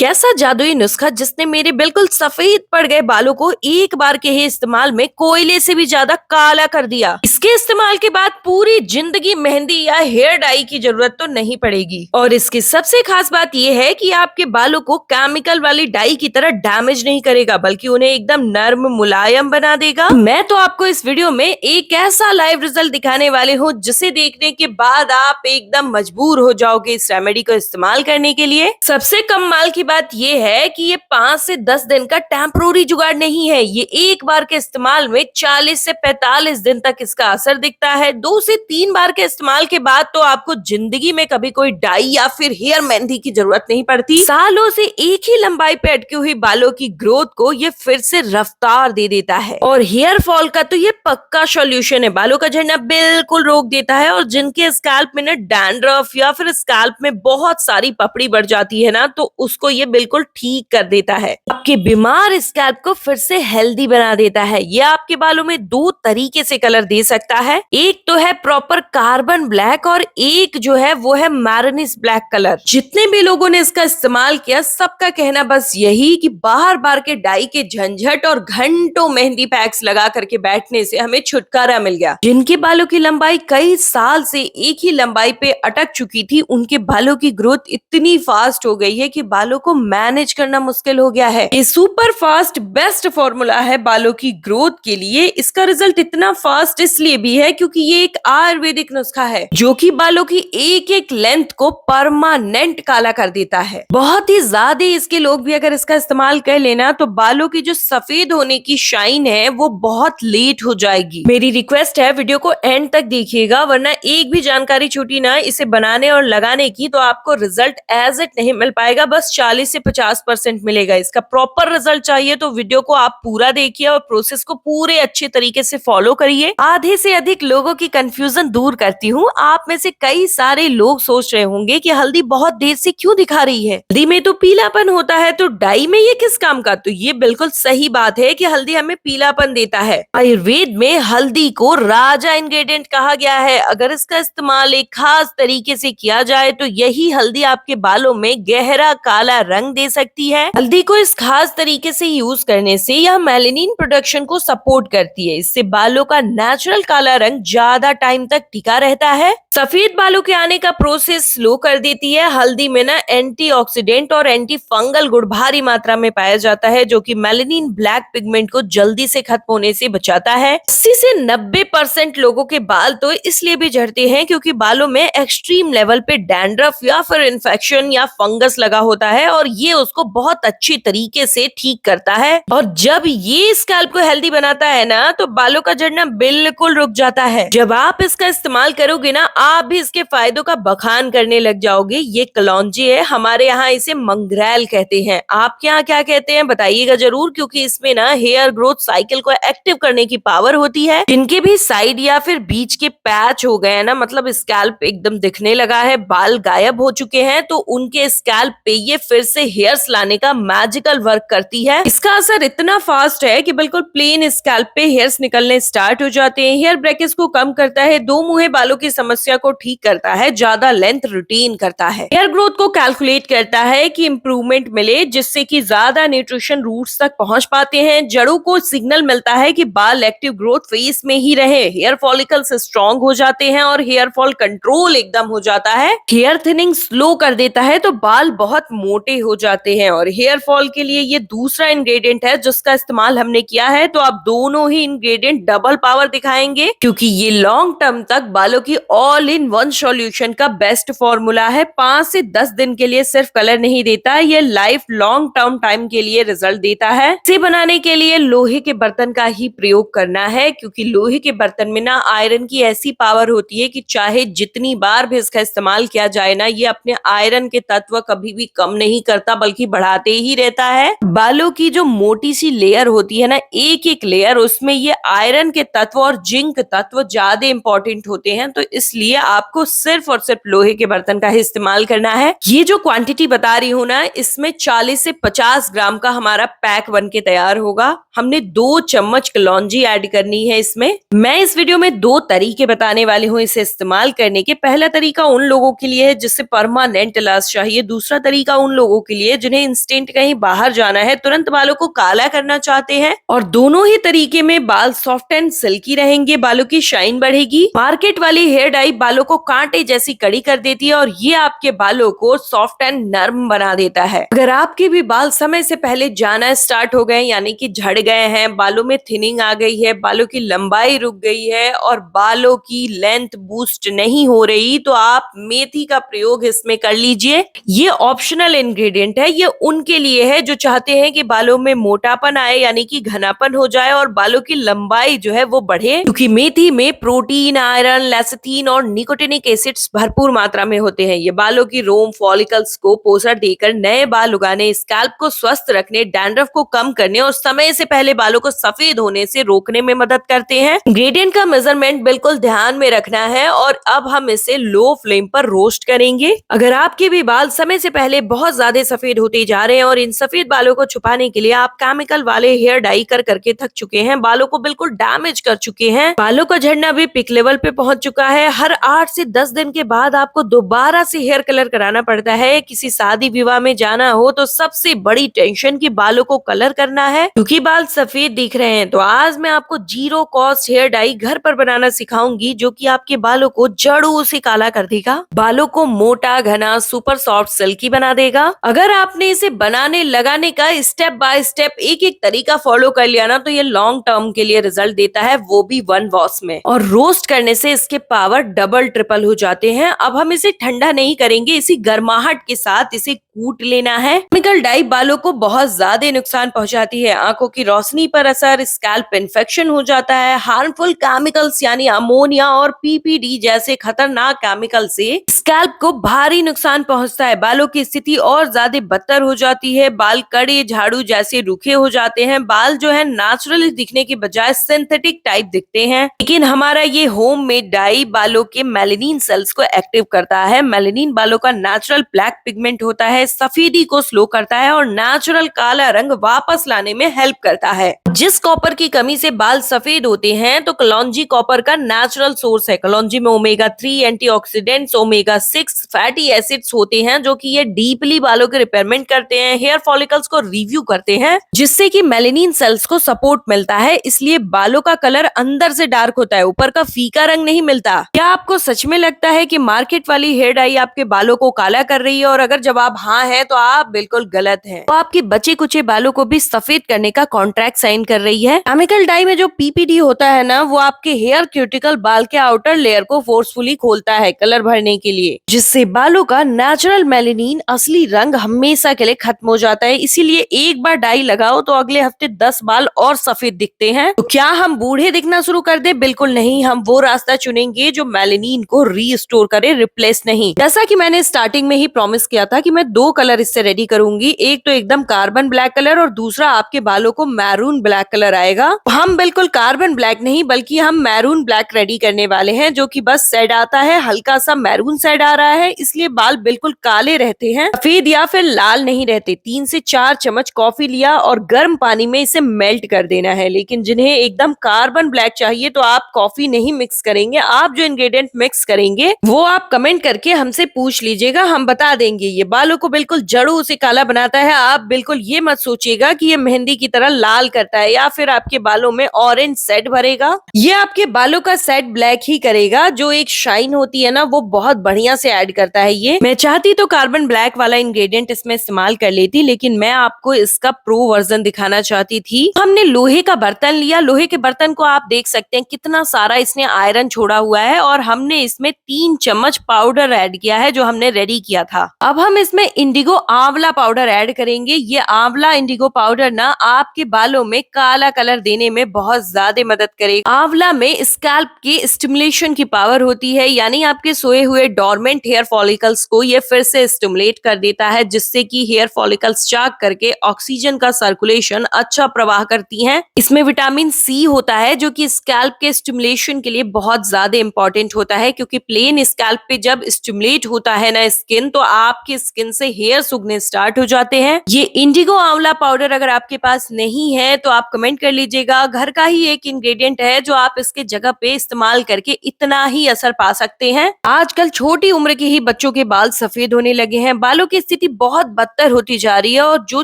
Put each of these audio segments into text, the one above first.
ऐसा जादुई नुस्खा जिसने मेरे बिल्कुल सफेद पड़ गए बालों को एक बार के ही इस्तेमाल में कोयले से भी ज्यादा काला कर दिया। इसके इस्तेमाल के बाद पूरी जिंदगी मेहंदी या हेयर डाई की जरूरत तो नहीं पड़ेगी। और इसकी सबसे खास बात यह है कि आपके बालों को केमिकल वाली डाई की तरह डैमेज नहीं करेगा, बल्कि उन्हें एकदम नर्म मुलायम बना देगा। मैं तो आपको इस वीडियो में एक ऐसा लाइव रिजल्ट दिखाने वाले हूँ जिसे देखने के बाद आप एकदम मजबूर हो जाओगे इस रेमेडी को इस्तेमाल करने के लिए। सबसे कमाल की बात यह है कि ये 5 से 10 दिन का टेम्पोररी जुगाड़ नहीं है। ये एक बार के इस्तेमाल में 40 से 45 दिन तक इसका असर दिखता है। 2 से 3 बार के इस्तेमाल के बाद तो आपको जिंदगी में कभी कोई डाई या फिर हेयर मेहंदी की जरूरत नहीं पड़ती। सालों से एक ही लंबाई पे अटकी हुई बालों की ग्रोथ को ये फिर से रफ्तार दे देता है। और हेयर फॉल का तो ये पक्का सॉल्यूशन है। बालों का झड़ना बिल्कुल रोक देता है। और जिनके स्कैल्प में ना डैंड्रफ या फिर स्कैल्प में बहुत सारी पपड़ी बढ़ जाती है ना, तो उसको ये बिल्कुल ठीक कर देता है। आपके बीमार स्कैल्प को फिर से हेल्दी बना देता है। ये आपके बालों में 2 तरीके से कलर दे सकता है। एक तो है प्रॉपर कार्बन ब्लैक और एक जो है वो है मैरनिस ब्लैक कलर। जितने भी लोगों ने इसका इस्तेमाल किया सबका कहना बस यही कि बार बार के डाई के झंझट और घंटों मेहंदी पैक्स लगा करके बैठने से हमें छुटकारा मिल गया। जिनके बालों की लंबाई कई साल से एक ही लंबाई पे अटक चुकी थी, उनके बालों की ग्रोथ इतनी फास्ट हो गई है कि बालों को मैनेज करना मुश्किल हो गया है। ये सुपर फास्ट बेस्ट फॉर्मूला है बालों की ग्रोथ के लिए। इसका रिजल्ट इतना फास्ट इसलिए भी है क्योंकि ये एक आयुर्वेदिक नुस्खा है जो कि बालों की एक एक लेंथ को परमानेंट काला कर देता है। बहुत ही ज्यादा इसके लोग भी अगर इसका इस्तेमाल कर लेना तो बालों की जो सफेद होने की शाइन है वो बहुत लेट हो जाएगी। मेरी रिक्वेस्ट है वीडियो को एंड तक देखिएगा, वरना एक भी जानकारी छूटी ना इसे बनाने और लगाने की तो आपको रिजल्ट एज इट नहीं मिल पाएगा। बस 40 से 50% मिलेगा। इसका प्रॉपर रिजल्ट चाहिए तो वीडियो को आप पूरा देखिए और प्रोसेस को पूरे अच्छे तरीके से फॉलो करिए। आधे से अधिक लोगों की कंफ्यूजन दूर करती हूँ। आप में से कई सारे लोग सोच रहे होंगे कि हल्दी बहुत देर से क्यों दिखा रही है, हल्दी में तो पीलापन होता है तो डाई में ये किस काम का। तो ये बिल्कुल सही बात है कि हल्दी हमें पीलापन देता है। आयुर्वेद में हल्दी को राजा इंग्रेडिएंट कहा गया है। अगर इसका इस्तेमाल एक खास तरीके से किया जाए तो यही हल्दी आपके बालों में गहरा काला रंग दे सकती है। हल्दी को इस खास तरीके से यूज करने से यह मेलानिन प्रोडक्शन को सपोर्ट करती है। इससे बालों का नेचुरल काला रंग ज्यादा टाइम तक टिका रहता है। सफेद बालों के आने का प्रोसेस स्लो कर देती है। हल्दी में ना एंटीऑक्सीडेंट और एंटी फंगल गुण भारी मात्रा में पाया जाता है जो कि मेलानिन ब्लैक पिगमेंट को जल्दी से खत्म होने से बचाता है। 80 से 90% लोगों के बाल तो इसलिए भी झड़ते हैं क्योंकि बालों में एक्सट्रीम लेवल पे डैंड्रफ या फिर इन्फेक्शन या फंगस लगा होता है और ये उसको बहुत अच्छी तरीके से ठीक करता है। और जब ये स्कैल्प को हेल्दी बनाता है ना तो बालों का झड़ना बिल्कुल रुक जाता है। जब आप इसका इस्तेमाल करोगे ना आप भी इसके फायदों का बखान करने लग जाओगे। ये कलौंजी है, हमारे यहाँ इसे मंगरेल कहते हैं। आपके यहाँ क्या कहते हैं बताइएगा जरूर, क्योंकि इसमें ना हेयर ग्रोथ साइकिल को एक्टिव करने की पावर होती है। जिनके भी साइड या फिर बीच के पैच हो गए ना, मतलब स्कैल्प एकदम दिखने लगा है, बाल गायब हो चुके हैं, तो उनके स्कैल्प पे ये फिर से हेयर्स लाने का मैजिकल वर्क करती है। इसका असर इतना फास्ट है कि बिल्कुल प्लेन स्कैल्प पे हेयर्स निकलने स्टार्ट हो जाते हैं। हेयर ब्रेकेज को कम करता है, 2 मुहे बालों की समस्या को ठीक करता है, ज्यादा लेंथ रिटेन करता है, हेयर ग्रोथ को कैलकुलेट करता है कि इंप्रूवमेंट मिले जिससे कि ज्यादा न्यूट्रिशन रूट्स तक पहुंच पाते हैं। जड़ों को सिग्नल मिलता है कि बाल एक्टिव ग्रोथ फेज में ही रहे, हेयर फॉलिकल्स स्ट्रॉन्ग हो जाते हैं और हेयर फॉल कंट्रोल एकदम हो जाता है। हेयर थिनिंग स्लो कर देता है तो बाल बहुत मोटे हो जाते हैं। और हेयर फॉल के लिए ये दूसरा इंग्रेडिएंट है जिसका इस्तेमाल हमने किया है, तो आप दोनों ही इंग्रेडिएंट डबल पावर दिखाएंगे क्योंकि ये लॉन्ग टर्म तक बालों की ऑल इन वन सॉल्यूशन का बेस्ट फॉर्मूला है। 5 से 10 दिन के लिए सिर्फ कलर नहीं देता, ये लाइफ लॉन्ग टर्म टाइम के लिए रिजल्ट देता है। इसे बनाने के लिए लोहे के बर्तन का ही प्रयोग करना है क्योंकि लोहे के बर्तन में ना आयरन की ऐसी पावर होती है कि चाहे जितनी बार भी इसका इस्तेमाल किया जाए ना, ये अपने आयरन के तत्व कभी भी कम नहीं करता बल्कि बढ़ाते ही रहता है। बालों की जो मोटी सी लेयर होती है ना, एक एक लेयर, उसमें ये आयरन के तत्व और जिंक तत्व ज्यादा इंपॉर्टेंट होते हैं। तो इसलिए आपको सिर्फ और सिर्फ लोहे के बर्तन का ही इस्तेमाल करना है। ये जो क्वांटिटी बता रही हूँ ना, इसमें 40 से 50 ग्राम का हमारा पैक बन के तैयार होगा। हमने 2 चम्मच कलौंजी ऐड करनी है इसमें। मैं इस वीडियो में 2 तरीके बताने वाली हूँ इसे इस्तेमाल करने के। पहला तरीका उन लोगों के लिए है जिससे परमानेंट इलाज चाहिए, दूसरा तरीका उन लोगों लोगों के लिए जिन्हें इंस्टेंट कहीं बाहर जाना है, तुरंत बालों को काला करना चाहते हैं। और दोनों ही तरीके में बाल सॉफ्ट एंड सिल्की रहेंगे, बालों की शाइन बढ़ेगी। मार्केट वाली हेयर डाई बालों को कांटे जैसी कड़ी कर देती है और ये आपके बालों को सॉफ्ट एंड नर्म बना देता है। अगर आपके भी बाल समय से पहले जाना स्टार्ट हो गए, यानी कि झड़ गए हैं, बालों में थिनिंग आ गई है, बालों की लंबाई रुक गई है और बालों की लेंथ बूस्ट नहीं हो रही, तो आप मेथी का प्रयोग इसमें कर लीजिए। ये ऑप्शनल इंग्रेडिएंट है, ये उनके लिए है जो चाहते हैं कि बालों में मोटापन आए, यानी कि घनापन हो जाए और बालों की लंबाई जो है वो बढ़े, क्योंकि मेथी में प्रोटीन, आयरन, लेसिथिन और निकोटिनिक एसिड्स भरपूर मात्रा में होते हैं। ये बालों की रोम फॉलिकल्स को पोषण देकर नए बाल उगाने, स्कैल्प को स्वस्थ रखने, डैंड्रफ को कम करने और समय से पहले बालों को सफेद होने से रोकने में मदद करते हैं। इंग्रेडिएंट का मेजरमेंट बिल्कुल ध्यान में रखना है और अब हम इसे लो फ्लेम पर रोस्ट करेंगे। अगर आपके भी बाल समय से पहले बहुत ज्यादा सफेद होते जा रहे हैं और इन सफेद बालों को छुपाने के लिए आप केमिकल वाले हेयर डाई कर करके थक चुके हैं, बालों को बिल्कुल डैमेज कर चुके हैं, बालों का झड़ना भी पीक लेवल पे पहुंच चुका है, हर 8 से 10 दिन के बाद आपको दोबारा से हेयर कलर कराना पड़ता है, किसी शादी विवाह में जाना हो तो सबसे बड़ी टेंशन की बालों को कलर करना है क्योंकि बाल सफेद दिख रहे हैं, तो आज मैं आपको जीरो कॉस्ट हेयर डाई घर पर बनाना सिखाऊंगी जो कि आपके बालों को जड़ों से काला कर देगा, बालों को मोटा, घना, सुपर सॉफ्ट, सिल्की बना देगा। अगर आपने इसे बनाने लगाने का स्टेप बाय स्टेप एक एक तरीका फॉलो कर लिया ना, तो ये लॉन्ग टर्म के लिए रिजल्ट देता है, वो भी 1 वॉश में। और रोस्ट करने से इसके पावर डबल ट्रिपल हो जाते हैं। अब हम इसे ठंडा नहीं करेंगे, इसी गर्माहट के साथ इसे कूट लेना है। केमिकल डाई बालों को बहुत ज्यादा नुकसान पहुंचाती है, आंखों की रोशनी पर असर, स्कैल्प इन्फेक्शन हो जाता है, हार्मफुल केमिकल्स यानी अमोनिया और पीपीडी जैसे खतरनाक केमिकल से स्कैल्प को भारी नुकसान पहुंचता है, बालों की स्थिति और ज्यादा बदतर हो जाती है, बाल कड़े, झाड़ू जैसे रूखे हो जाते हैं, बाल जो है नेचुरली दिखने की बजाय सिंथेटिक टाइप दिखते हैं। लेकिन हमारा ये होममेड डाई बालों के मेलानिन सेल्स को एक्टिव करता है। मेलानिन बालों का नेचुरल ब्लैक पिगमेंट होता है, सफेदी को स्लो करता है और नेचुरल काला रंग वापस लाने में हेल्प करता है। जिस कॉपर की कमी से बाल सफेद होते हैं, तो कलौंजी कॉपर का नेचुरल सोर्स है। कलौंजी में omega 3 antioxidants, omega 6 fatty acids होते हैं जो कि ये डीपली बालों के रिपेयरमेंट करते हैं, हेयर फॉलिकल्स को रिव्यू करते हैं, जिससे कि मेलानिन सेल्स को सपोर्ट मिलता है, इसलिए बालों का कलर अंदर से डार्क होता है, ऊपर का फीका रंग नहीं मिलता। क्या आपको सच में लगता है कि मार्केट वाली हेयर डाई आपके बालों को काला कर रही है? और अगर जवाब हाँ है तो आप बिल्कुल गलत हैं। तो आपके बचे कुचे बालों को भी सफेद करने का कॉन्ट्रैक्ट साइन कर रही है। केमिकल डाई में जो पीपीडी होता है ना, वो आपके हेयर क्यूटिकल बाल के आउटर लेयर को फोर्सफुली खोलता है कलर भरने के लिए, जिससे बालों का नेचुरल मेलानिन असली रंग हमेशा के लिए खत्म हो जाता है। इसीलिए एक बार डाई लगाओ तो अगले हफ्ते 10 बाल और सफेद दिखते हैं। तो क्या हम बूढ़े दिखना शुरू कर दे? बिल्कुल नहीं, हम वो रास्ता चुनेंगे जो मेलानिन को रीस्टोर करे, रिप्लेस नहीं। जैसा कि मैंने स्टार्टिंग में ही प्रॉमिस किया था कि मैं 2 कलर इससे रेडी करूंगी, एक तो एकदम कार्बन ब्लैक कलर और दूसरा आपके बालों को मैरून ब्लैक कलर आएगा। हम बिल्कुल कार्बन ब्लैक नहीं बल्कि हम मैरून ब्लैक रेडी करने वाले हैं, जो कि बस शेड आता है, हल्का सा मैरून शेड आ रहा है, इसलिए बाल बिल्कुल काले रहते हैं, सफेद या फिर लाल नहीं रहते। 3 से 4 चम्मच कॉफी लिया और गर्म पानी में इसे मेल्ट कर देना है। लेकिन जिन्हें एकदम कार्बन ब्लैक चाहिए तो आप कॉफी नहीं मिक्स करेंगे, आप जो इंग्रेडिएंट मिक्स करेंगे वो आप कमेंट करके हमसे पूछ लीजिएगा, हम बता देंगे। ये बालों को बिल्कुल जड़ों से काला बनाता है। आप बिल्कुल ये मत सोचिएगा कि ये मेहंदी की तरह लाल करता है या फिर आपके बालों में ऑरेंज सेट भरेगा। ये आपके बालों का सेट ब्लैक ही करेगा, जो एक शाइन होती है ना, वो बहुत बढ़िया से ऐड करता है। ये मैं चाहती तो कार्बन ब्लैक वाला इंग्रेडिएंट इसमें इस्तेमाल कर लेती, लेकिन मैं आपको इसका प्रो वर्जन दिखाना चाहती थी। हमने लोहे का बर्तन लिया, लोहे के बर्तन को आप देख सकते हैं कितना सारा इसने आयरन छोड़ा हुआ है, और हमने इसमें 3 चम्मच पाउडर ऐड किया है जो हमने रेडी किया था। अब हम इसमें इंडिगो आंवला पाउडर ऐड करेंगे। ये आंवला इंडिगो पाउडर ना आपके बालों में काला कलर देने में बहुत ज्यादा मदद करेगा। आंवला में स्कैल्प के स्टिमुलेशन की पावर होती है, यानी आपके सोए हुए डोरमेंट हेयर फॉलिकल्स को ये फिर से स्टिमुलेट कर देता है, जिससे कि हेयर फॉलिकल्स चाक करके ऑक्सीजन का सर्कुलेशन अच्छा प्रवाह करती हैं। इसमें विटामिन सी होता है जो कि स्कैल्प के स्टिमुलेशन के लिए बहुत ज्यादा इंपॉर्टेंट होता है, क्योंकि प्लेन स्कैल्प पे जब स्टिमुलेट होता है ना स्किन, तो आपकी स्किन से हेयर सूखने स्टार्ट हो जाते हैं। ये इंडिगो आंवला पाउडर अगर आपके पास नहीं है तो आप कमेंट कर लीजिएगा। घर का ही एक इंग्रेडिएंट है जो आप इसके जगह पे इस्तेमाल करके इतना ही असर पा सकते हैं। आजकल छोटी उम्र के ही बच्चों के बाल सफेद होने लगे हैं, बालों की स्थिति बहुत बदतर होती जा रही है और जो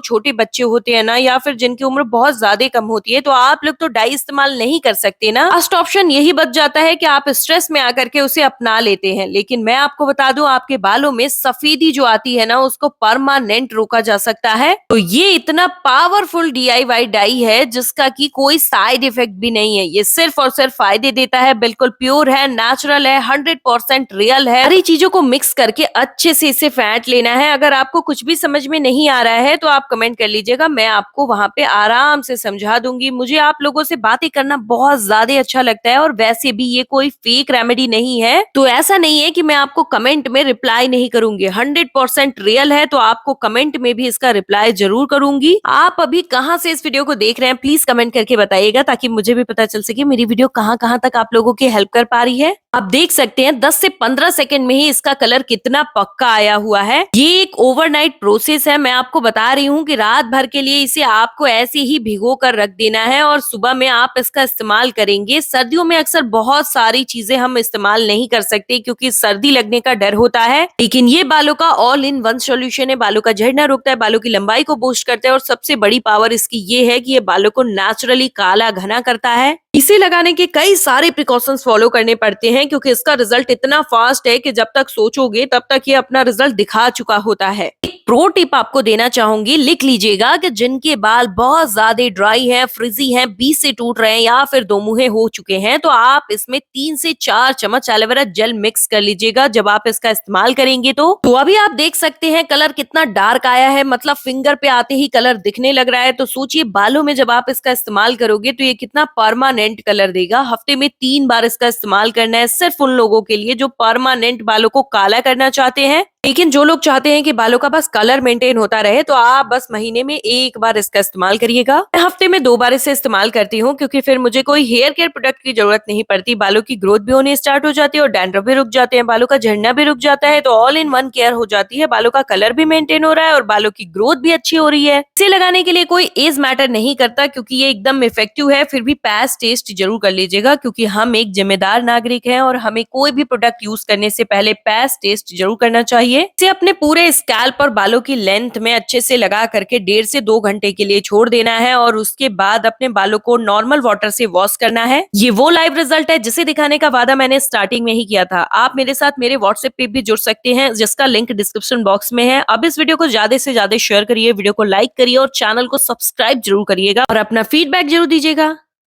छोटे बच्चे होते हैं ना या फिर जिनकी उम्र बहुत ज्यादा कम होती है तो आप लोग तो डाई इस्तेमाल नहीं कर सकते ना। फर्स्ट ऑप्शन यही बच जाता है कि आप स्ट्रेस में आकर के उसे अपना लेते हैं, लेकिन मैं आपको बता दूं आपके बालों में सफेदी जो आती है ना उसको परमानेंट रोका जा सकता है। तो ये इतना पावरफुल DIY डाई है जिसका की कोई साइड इफेक्ट भी नहीं है, ये सिर्फ और सिर्फ फायदे देता है, बिल्कुल प्योर है, नेचुरल है, 100% रियल है। सारी चीजों को मिक्स करके अच्छे से इसे फेंट लेना है। अगर आपको कुछ भी समझ में नहीं आ रहा है तो आप कमेंट कर लीजिएगा, मैं आपको वहां पे आराम से समझा दूंगी। मुझे आप लोगों से बातें करना बहुत ज्यादा अच्छा लगता है और वैसे भी ये कोई फेक रेमेडी नहीं है, तो ऐसा नहीं है कि मैं आपको कमेंट में रिप्लाई नहीं करूंगी। 100% रियल है तो आपको कमेंट में भी इसका रिप्लाई जरूर करूंगी। आप अभी कहाँ से इस वीडियो को देख रहे हैं प्लीज कमेंट करके बताइएगा ताकि मुझे भी पता चल सके मेरी वीडियो कहाँ कहाँ तक आप लोगों की हेल्प कर पा रही है। आप देख सकते हैं 10 से 15 सेकंड में ही इसका कलर कितना पक्का आया हुआ है। ये एक ओवरनाइट प्रोसेस है, मैं आपको बता रही हूँ कि रात भर के लिए इसे आपको ऐसे ही भिगो कर रख देना है और सुबह में आप इसका इस्तेमाल करेंगे। सर्दियों में अक्सर बहुत सारी चीजें हम इस्तेमाल नहीं कर सकते क्योंकि सर्दी लगने का डर होता है, लेकिन ये बालों का ऑल इन वन सोल्यूशन है। बालों का झड़ना रोकता है, बालों की लंबाई को बूस्ट करता है और सबसे बड़ी पावर इसकी ये है कि ये बालों को नेचुरली काला घना करता है। इसे लगाने के कई सारे प्रिकॉशंस फॉलो करने पड़ते हैं क्योंकि इसका रिजल्ट इतना फास्ट है कि जब तक सोचोगे तब तक ये अपना रिजल्ट दिखा चुका होता है। प्रो टिप आपको देना चाहूंगी, लिख लीजिएगा कि जिनके बाल बहुत ज्यादा ड्राई हैं, फ्रिजी हैं, बीच से टूट रहे हैं या फिर दो मुहे हो चुके हैं तो आप इसमें 3 से 4 चम्मच एलोवेरा जेल मिक्स कर लीजिएगा जब आप इसका इस्तेमाल करेंगे। तो अभी आप देख सकते हैं कलर कितना डार्क आया है, मतलब फिंगर पे आते ही कलर दिखने लग रहा है। तो सोचिए बालों में जब आप इसका इस्तेमाल करोगे तो ये कितना परमानेंट कलर देगा। हफ्ते में 3 बार इसका इस्तेमाल करना है, सिर्फ उन लोगों के लिए जो परमानेंट बालों को काला करना चाहते हैं। लेकिन जो लोग चाहते हैं कि बालों का बस कलर मेंटेन होता रहे तो आप बस महीने में 1 बार इसका इस्तेमाल करिएगा। मैं हफ्ते में 2 बार इसे इस्तेमाल करती हूँ क्योंकि फिर मुझे कोई हेयर केयर प्रोडक्ट की जरूरत नहीं पड़ती। बालों की ग्रोथ भी होनी स्टार्ट हो जाती है और डैंड्रफ भी रुक जाते हैं, बालों का झड़ना भी रुक जाता है। तो ऑल इन वन केयर हो जाती है, बालों का कलर भी मेंटेन हो रहा है और बालों की ग्रोथ भी अच्छी हो रही है। इसे लगाने के लिए कोई एज मैटर नहीं करता क्योंकि ये एकदम इफेक्टिव है। फिर भी पैच टेस्ट जरूर कर लीजिएगा क्योंकि हम एक जिम्मेदार नागरिक हैं और हमें कोई भी प्रोडक्ट यूज करने से पहले पैच टेस्ट जरूर करना चाहिए। इसे अपने पूरे स्कैल्प और बालों की लेंथ में अच्छे से लगा करके 1.5 से 2 घंटे के लिए छोड़ देना है और उसके बाद अपने बालों को नॉर्मल वाटर से वॉश करना है। ये वो लाइव रिजल्ट है जिसे दिखाने का वादा मैंने स्टार्टिंग में ही किया था। आप मेरे साथ मेरे व्हाट्सएप पे भी जुड़ सकते हैं जिसका लिंक डिस्क्रिप्शन बॉक्स में है। अब इस वीडियो को ज्यादा से ज्यादा शेयर करिए, वीडियो को लाइक करिए और चैनल को सब्सक्राइब जरूर करिएगा और अपना फीडबैक जरूर दीजिएगा।